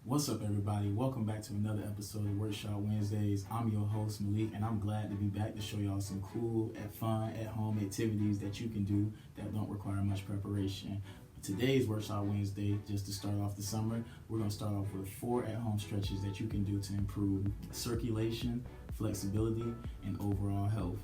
What's up, everybody? Welcome back to another episode of Workshop Wednesdays. I'm your host, Malik, and I'm glad to be back to show y'all some cool, fun, at-home activities that you can do that don't require much preparation. Today's Workshop Wednesday, just to start off the summer, we're going to start off with 4 at-home stretches that you can do to improve circulation, flexibility, and overall health.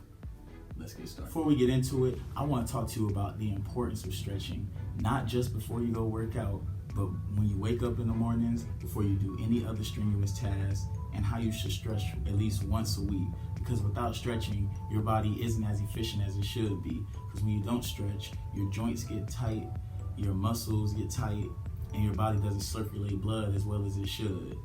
Let's get started. Before we get into it, I want to talk to you about the importance of stretching, not just before you go work out, but when you wake up in the mornings, before you do any other strenuous tasks, and how you should stretch at least once a week. Because without stretching, your body isn't as efficient as it should be. Because when you don't stretch, your joints get tight, your muscles get tight, and your body doesn't circulate blood as well as it should.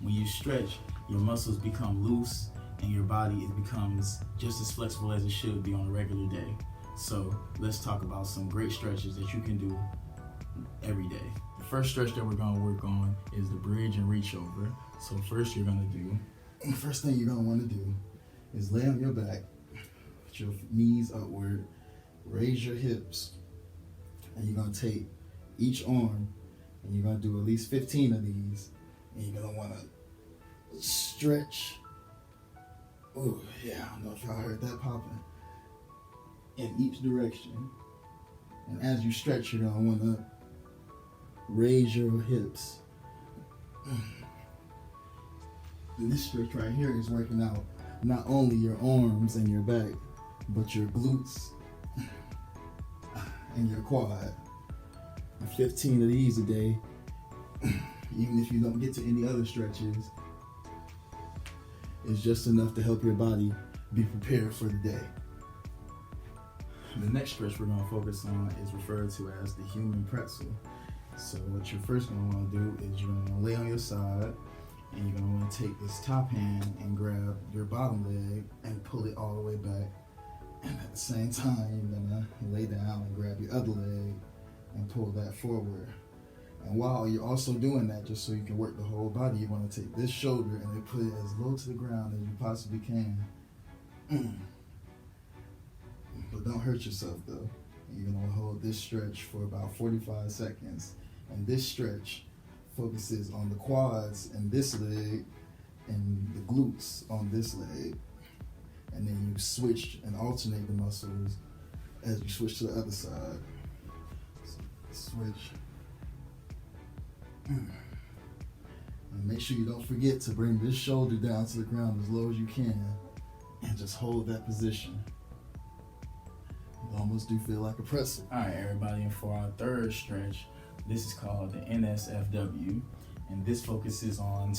When you stretch, your muscles become loose, and your body becomes just as flexible as it should be on a regular day. So let's talk about some great stretches that you can do every day. The first stretch that we're going to work on is the bridge and reach over. So first thing you're going to want to do is lay on your back, put your knees upward, raise your hips, and you're going to take each arm and you're going to do at least 15 of these, and you're going to want to stretch. Oh yeah, I don't know if y'all heard that popping. In each direction. And as you stretch, you're going to want to raise your hips. And this stretch right here is working out not only your arms and your back, but your glutes and your quad. And 15 of these a day, even if you don't get to any other stretches, is just enough to help your body be prepared for the day. The next stretch we're going to focus on is referred to as the human pretzel. So what you're first going to want to do is you're going to lay on your side, and you're going to want to take this top hand and grab your bottom leg and pull it all the way back. And at the same time, you're going to lay down and grab your other leg and pull that forward. And while you're also doing that, just so you can work the whole body, you want to take this shoulder and then put it as low to the ground as you possibly can. But don't hurt yourself though. You're going to hold this stretch for about 45 seconds. And this stretch focuses on the quads in this leg and the glutes on this leg. And then you switch and alternate the muscles as you switch to the other side. So switch. And make sure you don't forget to bring this shoulder down to the ground as low as you can. And just hold that position. You almost do feel like a pretzel. All right, everybody, and for our third stretch, this is called the NSFW, and this focuses on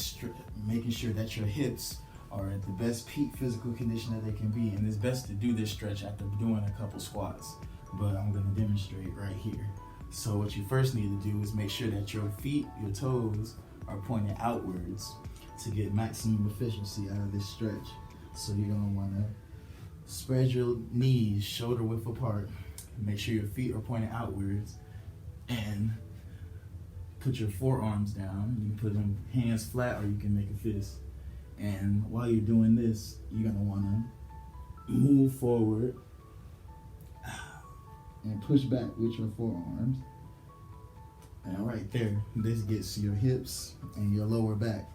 making sure that your hips are at the best peak physical condition that they can be, and it's best to do this stretch after doing a couple squats, but I'm going to demonstrate right here. So what you first need to do is make sure that your feet, your toes, are pointed outwards to get maximum efficiency out of this stretch. So you're going to want to spread your knees shoulder width apart. Make sure your feet are pointed outwards, and put your forearms down. You can put them hands flat, or you can make a fist. And while you're doing this, you're gonna want to move forward and push back with your forearms. And right there, this gets your hips and your lower back.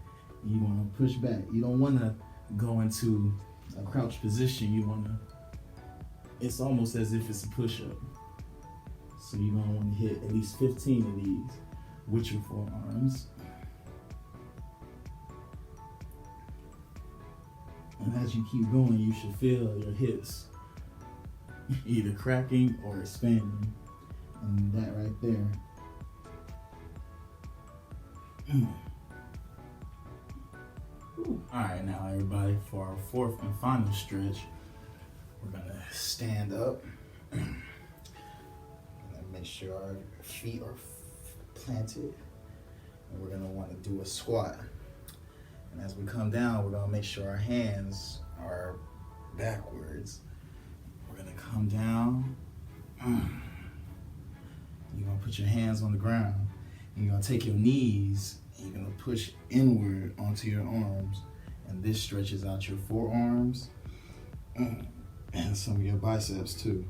You want to push back. You don't want to go into a crouch position. You want to, it's almost as if it's a push-up. So you're going to want to hit at least 15 of these with your forearms. And as you keep going, you should feel your hips either cracking or expanding. And that right there. All right, now everybody, for our fourth and final stretch, we're gonna stand up. Make sure our feet are planted, and we're gonna want to do a squat. And as we come down, we're gonna make sure our hands are backwards. We're gonna come down. You're gonna put your hands on the ground. And you're gonna take your knees and you're gonna push inward onto your arms. And this stretches out your forearms and some of your biceps too.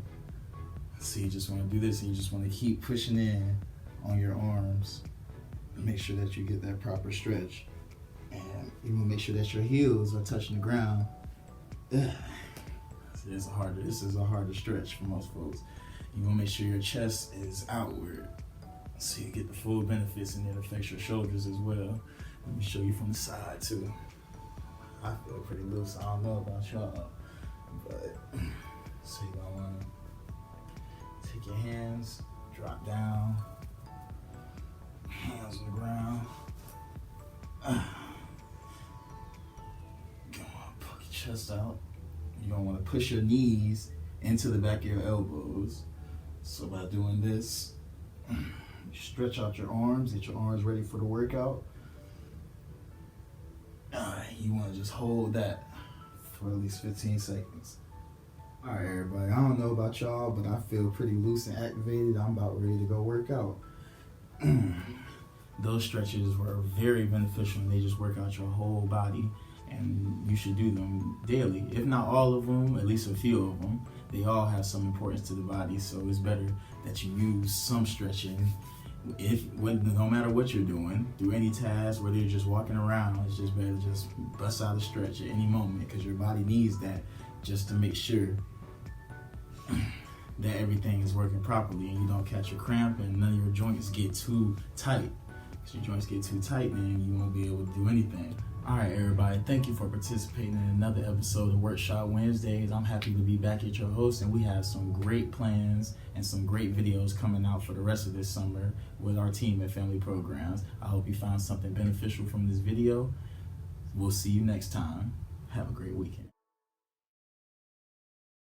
So you just want to do this, and you just want to keep pushing in on your arms. make sure that you get that proper stretch. And you want to make sure that your heels are touching the ground. This is a harder stretch for most folks. You want to make sure your chest is outward so you get the full benefits, and it affects your shoulders as well. Let me show you from the side too. I feel pretty loose. I don't know about y'all, but so you're gonna want to take your hands, drop down, hands on the ground. You're gonna want to poke your chest out. You're gonna want to push your knees into the back of your elbows. So by doing this, you stretch out your arms, get your arms ready for the workout. You want to just hold that for at least 15 seconds. All right, everybody. I don't know about y'all, but I feel pretty loose and activated. I'm about ready to go work out. Those stretches were very beneficial, and they just work out your whole body. And you should do them daily. If not all of them, at least a few of them. They all have some importance to the body, so it's better that you use some stretching. No matter what you're doing, through any task, whether you're just walking around, it's just better to just bust out a stretch at any moment, because your body needs that just to make sure that everything is working properly and you don't catch a cramp and none of your joints get too tight. If your joints get too tight, then you won't be able to do anything. All right, everybody, thank you for participating in another episode of Workshop Wednesdays. I'm happy to be back at your host, and we have some great plans and some great videos coming out for the rest of this summer with our team at Family Programs. I hope you found something beneficial from this video. We'll see you next time. Have a great weekend.